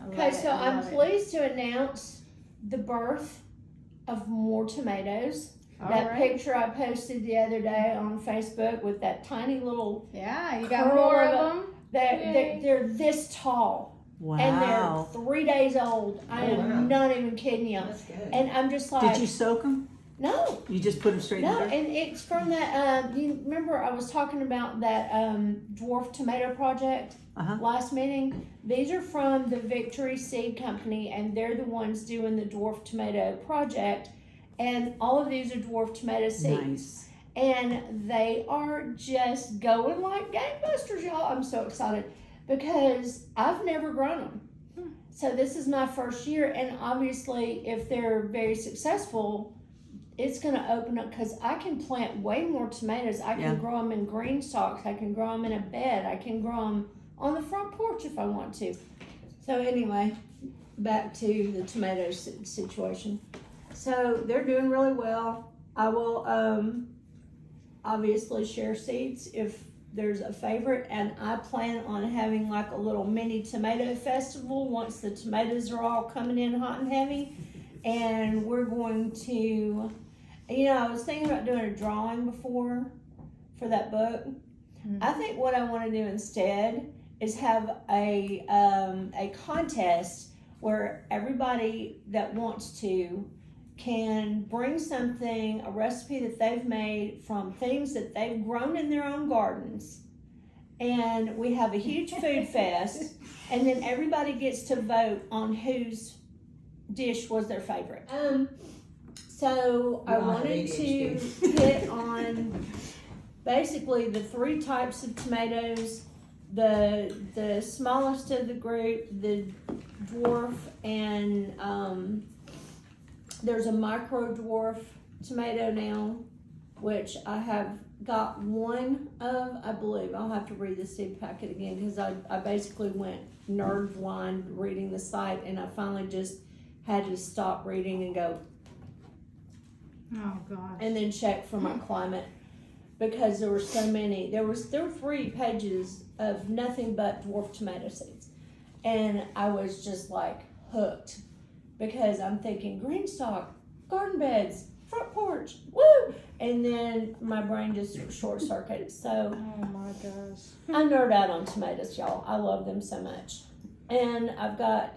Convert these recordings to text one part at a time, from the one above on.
Okay, so I'm pleased to announce the birth of more tomatoes. That picture I posted the other day on Facebook with that tiny little you got more of them. They're this tall. Wow. And they're 3 days old. I am not even kidding you. That's good. And I'm just like, Did you soak them? No. You just put them straight in No, the dirt? and it's from that, you remember I was talking about that dwarf tomato project last meeting? These are from the Victory Seed Company, and they're the ones doing the dwarf tomato project. And all of these are dwarf tomato seeds. Nice. And they are just going like gangbusters, y'all. I'm so excited because I've never grown them. So this is my first year, and obviously if they're very successful, it's going to open up because I can plant way more tomatoes. I can grow them in green stalks. I can grow them in a bed. I can grow them on the front porch if I want to. So anyway, back to the tomato situation. So they're doing really well. I will obviously share seeds if there's a favorite, and I plan on having like a little mini tomato festival once the tomatoes are all coming in hot and heavy. And we're going to, I was thinking about doing a drawing before for that book. I think what I want to do instead is have a contest where everybody that wants to can bring something, a recipe that they've made from things that they've grown in their own gardens. And we have a huge food fest, and then everybody gets to vote on whose dish was their favorite. So I wanted to hit on basically the 3 types of tomatoes, the smallest of the group, the dwarf, and there's a micro dwarf tomato now, which I have got one of, I believe. I'll have to read the seed packet again because I basically went nerd blind reading the site, and I finally just had to stop reading and go, oh gosh, and then check for my climate because there were so many. There were 3 pages of nothing but dwarf tomato seeds, and I was just like hooked because I'm thinking green stalk, garden beds, front porch, woo! And then my brain just short circuited. So oh my gosh, I nerd out on tomatoes, y'all. I love them so much, and I've got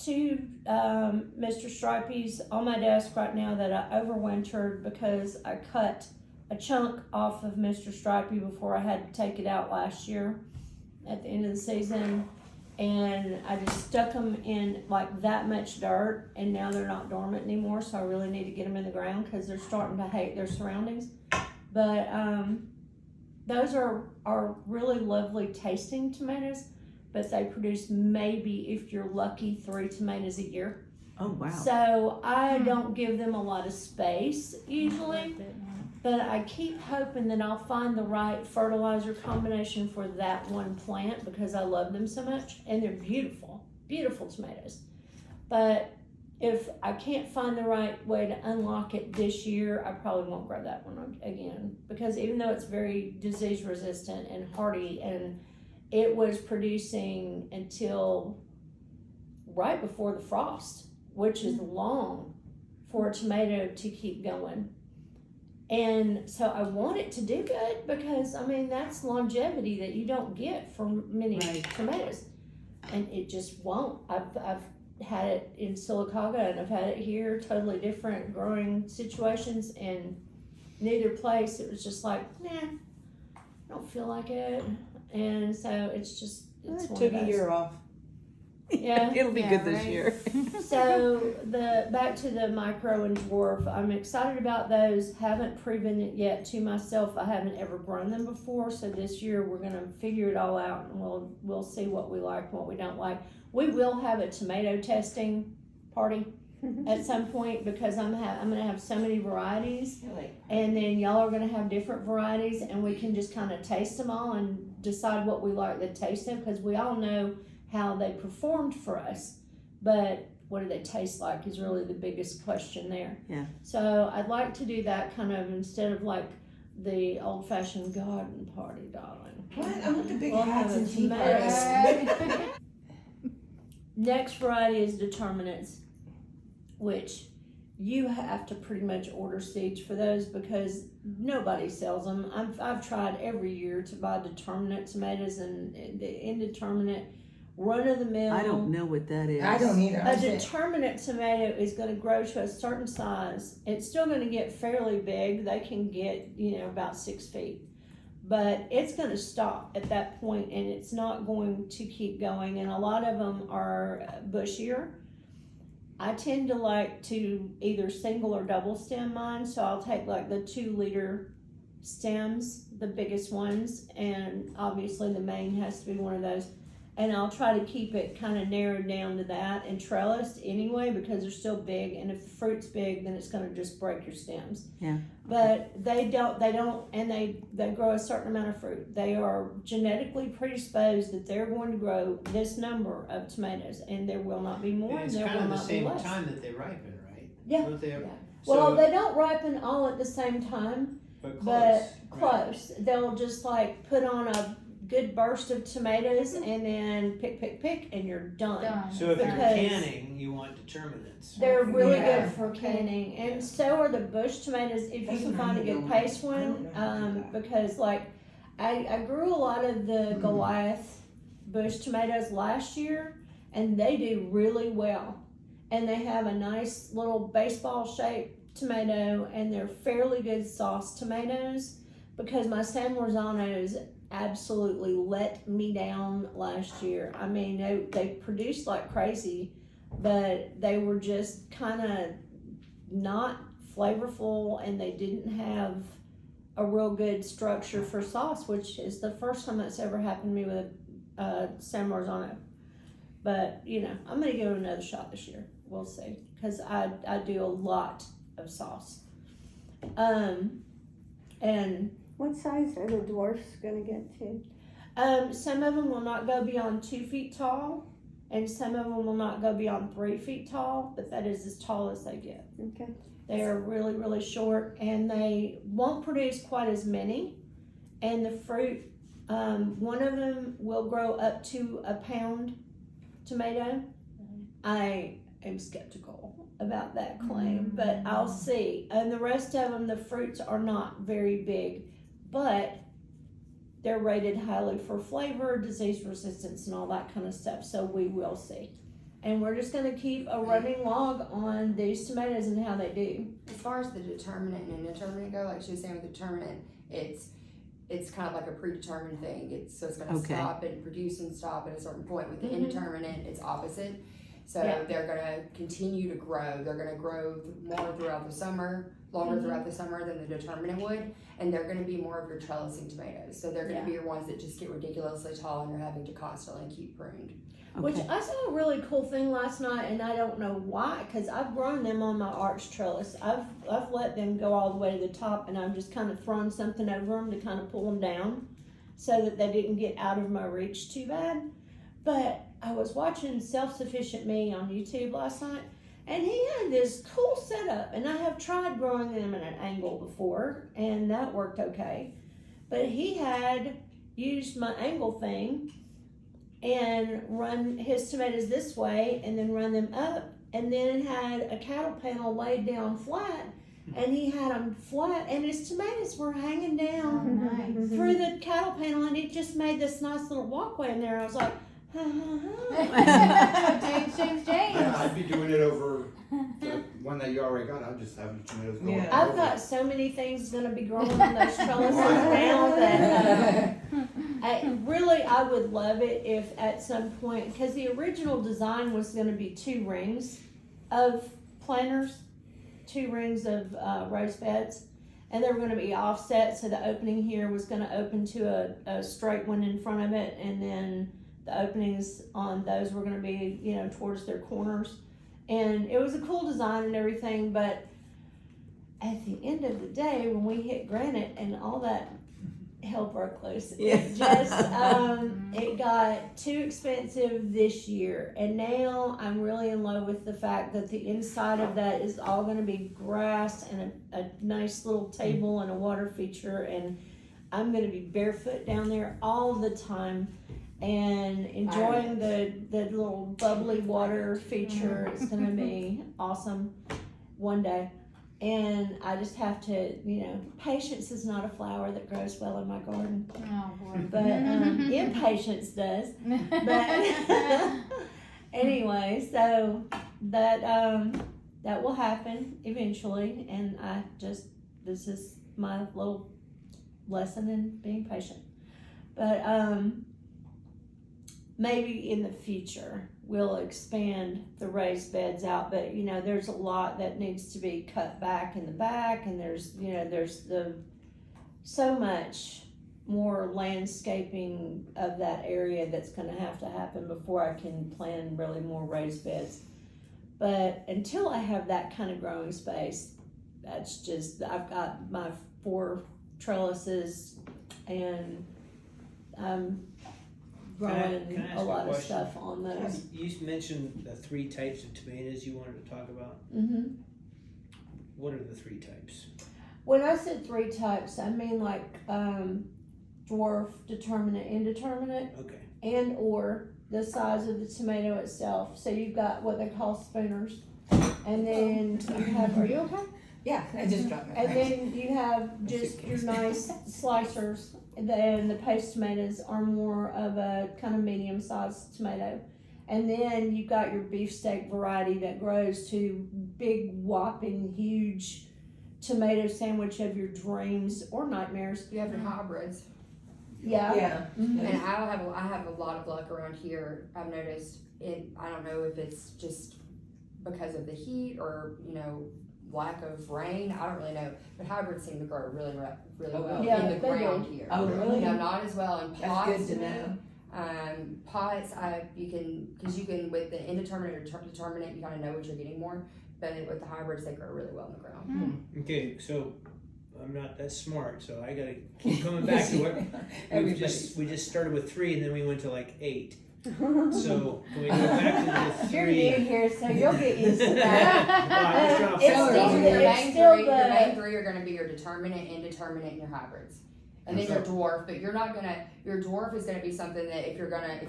2 Mr. Stripey's on my desk right now that I overwintered because I cut a chunk off of Mr. Stripey before I had to take it out last year at the end of the season, and I just stuck them in like that much dirt, and now they're not dormant anymore, so I really need to get them in the ground because they're starting to hate their surroundings. But those are really lovely tasting tomatoes, but they produce maybe, if you're lucky, 3 tomatoes a year. Oh, wow. So I don't give them a lot of space usually, but I keep hoping that I'll find the right fertilizer combination for that one plant because I love them so much, and they're beautiful, beautiful tomatoes. But if I can't find the right way to unlock it this year, I probably won't grow that one again because even though it's very disease resistant and hardy, and it was producing until right before the frost, which is long for a tomato to keep going. And so I want it to do good because, I mean, that's longevity that you don't get from many tomatoes. And it just won't. I've had it in Silicaga and I've had it here, totally different growing situations, and neither place it was just like, nah, I don't feel like it. And so it's just, it's one took of a those. year off. Yeah. It'll be good this year. So back to the micro and dwarf, I'm excited about those. Haven't proven it yet to myself. I haven't ever grown them before, so this year we're gonna figure it all out, and we'll see what we like and what we don't like. We will have a tomato testing party at some point because I'm gonna have so many varieties, and then y'all are gonna have different varieties, and we can just kind of taste them all and decide what we like the taste of, because we all know how they performed for us, but what do they taste like is really the biggest question there. Yeah. So I'd like to do that kind of instead of like the old-fashioned garden party, darling. What? I want the big We'll hats have and a tea tomato. parties. Next variety is determinants, which you have to pretty much order seeds for those because nobody sells them. I've tried every year to buy determinate tomatoes, and the indeterminate run-of-the-mill. I don't know what that is. I don't either. A determinate tomato is going to grow to a certain size. It's still going to get fairly big. They can get, about 6 feet. But it's going to stop at that point, and it's not going to keep going. And a lot of them are bushier. I tend to like to either single or double stem mine. So I'll take like the 2-liter stems, the biggest ones. And obviously the main has to be one of those. And I'll try to keep it kind of narrowed down to that and trellised anyway because they're still big. And if the fruit's big, then it's going to just break your stems. Yeah. But they don't, and they grow a certain amount of fruit. They are genetically predisposed that they're going to grow this number of tomatoes, and there will not be more, And and it's there kind will of the not be same less. time that they ripen, right? Yeah. Don't they? Yeah. So, Well, they don't ripen all at the same time, but but right. close. They'll just like put on a good burst of tomatoes and then pick, and you're done. Done. So if you're Because- canning, you want determinants. They're really Yeah. good for canning, and so are the bush tomatoes if you can find a good paste one. Because like I grew a lot of the Goliath bush tomatoes last year, and they do really well. And they have a nice little baseball shaped tomato, and they're fairly good sauce tomatoes. Because my San Marzanos absolutely let me down last year. I mean, they produced like crazy, but they were just kind of not flavorful, and they didn't have a real good structure for sauce, which is the first time that's ever happened to me with San Marzano. But I'm gonna give it another shot this year. We'll see, because I do a lot of sauce. And What size are the dwarfs gonna get to? some of them will not go beyond 2 feet tall, and some of them will not go beyond 3 feet tall, but that is as tall as they get. Okay. They are really, really short, and they won't produce quite as many. And the fruit, one of them will grow up to a pound tomato. I am skeptical about that claim, but I'll see. And the rest of them, the fruits are not very big, but they're rated highly for flavor, disease resistance, and all that kind of stuff. So we will see. And we're just going to keep a running log on these tomatoes and how they do. As far as the determinant and indeterminate go, like she was saying with determinant, it's kind of like a predetermined thing. It's going to Okay. stop and produce and stop at a certain point. With the Mhm. indeterminate, it's opposite. So Yeah. they're going to continue to grow. They're going to grow more throughout the summer, longer Mhm. throughout the summer than the determinate would, and they're going to be more of your trellising tomatoes. So they're going to be your ones that just get ridiculously tall and you're having to constantly keep pruned. Which Okay. I saw a really cool thing last night, and I don't know why, because I've grown them on my arch trellis. I've let them go all the way to the top, and I've just kind of thrown something over them to kind of pull them down so that they didn't get out of my reach too bad. But I was watching Self-Sufficient Me on YouTube last night, and he had this cool setup, and I have tried growing them at an angle before, and that worked okay. But he had used my angle thing and run his tomatoes this way and then run them up, and then had a cattle panel laid down flat, and he had them flat, and his tomatoes were hanging down Nice. through the cattle panel, and it just made this nice little walkway in there. I was like, ha ha ha. James. Yeah, I'd be doing it over the one that you already got. I'd just have the tomatoes going. Yeah. I've got so many things gonna be growing on those trellises now that I would love it if at some point, because the original design was gonna be 2 rings of planters, 2 rings of raised beds, and they were gonna be offset, so the opening here was gonna open to a straight one in front of it, and then the openings on those were gonna be, towards their corners. And it was a cool design and everything, but at the end of the day, when we hit granite and all that hell broke loose, Yeah. it just, it got too expensive this year. And now I'm really in love with the fact that the inside of that is all gonna be grass and a nice little table and a water feature, and I'm gonna be barefoot down there all the time. and enjoying the little bubbly water feature. It's gonna be awesome one day. And I just have to, patience is not a flower that grows well in my garden, Oh, boy. but impatience does. But anyway, so that will happen eventually, and this is my little lesson in being patient. But maybe in the future we'll expand the raised beds out, but there's a lot that needs to be cut back in the back, and there's so much more landscaping of that area that's going to have to happen before I can plan really more raised beds. But until I have that kind of growing space, that's just, I've got my 4 trellises, and I'm growing Can I ask a you a lot of question? stuff on those. You mentioned the 3 types of tomatoes you wanted to talk about. Mm-hmm. What are the 3 types? When I said 3 types, I mean like dwarf, determinate, indeterminate, Okay. and or the size of the tomato itself. So you've got what they call spooners, and then you have. Are you okay? Yeah, I just dropped my And phone. then you have just your nice slicers. Then the paste tomatoes are more of a kind of medium-sized tomato. And then you've got your beefsteak variety that grows to big, whopping, huge tomato sandwich of your dreams or nightmares. You have your hybrids. Yeah. Yeah. Mhm. And I have a lot of luck around here. I've noticed it. I don't know if it's just because of the heat or lack of rain. I don't really know, but hybrids seem to grow really Oh, well yeah, in the they ground do. here. Oh, really? Not as well in pots. That's good to know. Pots, you can with the indeterminate or determinate, you kind of know what you're getting more. But with the hybrids, they grow really well in the ground. Okay, so I'm not that smart, so I gotta keep coming back to it. We just started with 3, and then we went to like 8. So can we go back to the You're 3? new here, so you'll get used to that. Well, I'm just trying to It's follow still- along. Your it's main still three, your the- main 3 are going to be your determinate, indeterminate, and your hybrids. And then your dwarf, but your dwarf is gonna be something that if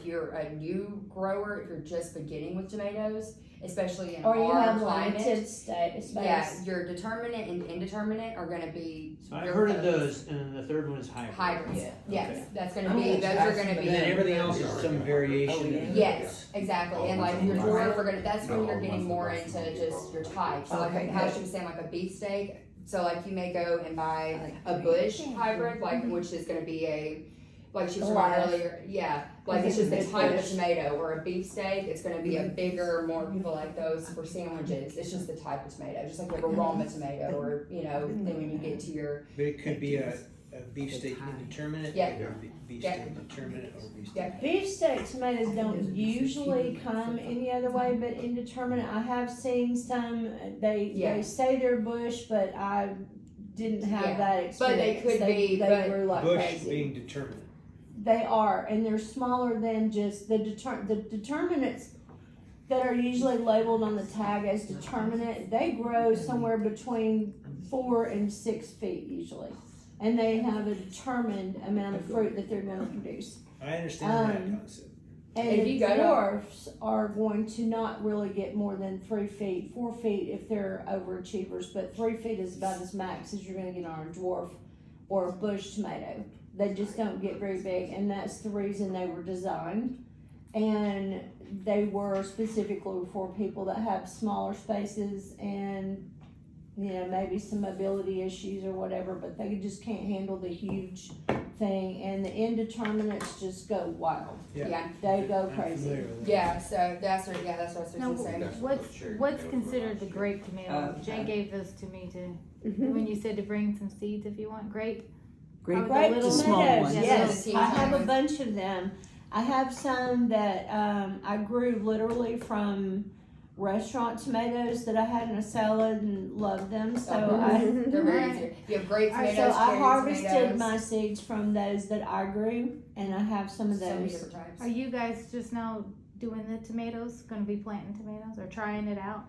you're a new grower, if you're just beginning with tomatoes, especially in Or you our have climate, limited space. yeah, your determinate and indeterminate are gonna be. I've your heard of focus. those, and the third one is hybrid. Hybrids, Yeah. yes, Okay. that's gonna I'm be, gonna those try are gonna some of be. And then everything else is some variation. Oh, yeah. of- Yes, exactly, and like your Oh, dwarf, right. that's when No, you're getting once more the into rest of just your types, so Okay, like how good. she was saying, like a beefsteak, so like you may go and buy a bush hybrid, like, which is gonna be like she was talking Goliath. earlier, yeah, like it's just the type of tomato, or a beefsteak, it's gonna be a bigger, more people like those for sandwiches, it's just the type of tomato, just like you have a Roma tomato, or, then when you get to your, But it could be a beefsteak indeterminate, Yeah. or beefsteak determinate, or beefsteak. Yeah. Beefsteak tomatoes don't usually come any other way but indeterminate. I have seen some, they Yeah. say they're bush, but I didn't have Yeah. that But they experience. could be, They but grew like Bush crazy. being determinate. They are, and they're smaller than just the determinates that are usually labeled on the tag as determinate. They grow somewhere between 4 and 6 feet usually, and they have a determined amount of fruit that they're going to produce. I understand that concept. And If the you go to- dwarfs are going to not really get more than 3 feet, 4 feet if they're overachievers, but 3 feet is about as max as you're going to get on a dwarf or a bush tomato. They just don't get very big, and that's the reason they were designed. And they were specifically for people that have smaller spaces and, maybe some mobility issues or whatever, but they just can't handle the huge thing. And the indeterminates just go wild. yeah, They go I'm crazy. familiar with that. yeah, so that's what I was Now, gonna say. what's considered the grape tomato? Jay gave those to me when you said to bring some seeds if you want grape. Grape, The Grape little small tomatoes, ones. yes, Yeah, the I have a teeny bunch of them. I have some that I grew literally from restaurant tomatoes that I had in a salad and loved them. So They're very easy. You have grape I tomatoes, cherry harvested tomatoes, my seeds from those that I grew, and I have some of so many those. different types. Are you guys just now doing the tomatoes? Going to be planting tomatoes or trying it out?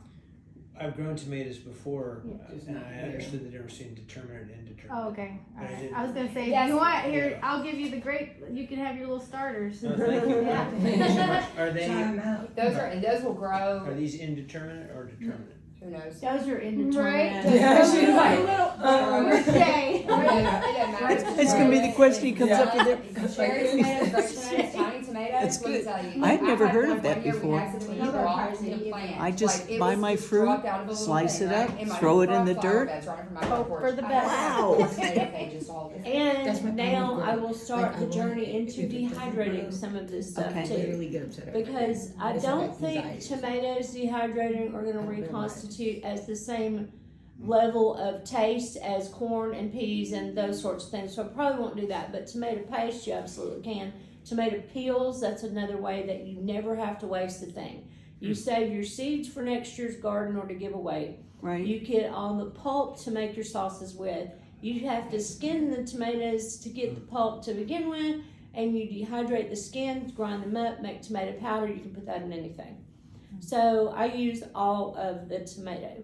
I've grown tomatoes before, Yeah. and I understood the difference between determinate and indeterminate. Oh, okay. I Alright. didn't- I was gonna say, Yes. if you want, here, Yeah. I'll give you the grape, you can have your little starters. Oh, thank you. Yeah. Thank you so much. Are they, Those will grow, are these indeterminate or determinate? who knows? Those are Right? indeterminate. Yeah, Just she's a like, little birthday. It doesn't matter. It's gonna be the question he comes up with Cherry tomatoes, it. grape tomatoes, tiny tomatoes, That's let me good. tell you. I've never had heard of one that year we before. accidentally dropped the plant. I just Like, it buy was my just fruit, dropped out of a little slice thing, it up, right? In my throw it in the flower dirt. beds running from my Hope porch. for the I best. have Wow. tomato pages all the time. That's my And problem now with I growing. will start Like, I the want journey it, into if it doesn't grow, dehydrating some of this stuff Okay. I too. literally get upset about it. Because I It's don't like think anxiety. tomatoes dehydrating are gonna I really reconstitute as the same level of taste as corn and peas and those sorts of things. So I probably won't do that, but tomato paste you absolutely can. Tomato peels, that's another way that you never have to waste a thing. You save your seeds for next year's garden or to give away. Right? You get on the pulp to make your sauces with. You have to skin the tomatoes to get the pulp to begin with, and you dehydrate the skins, grind them up, make tomato powder. You can put that in anything. So I use all of the tomato.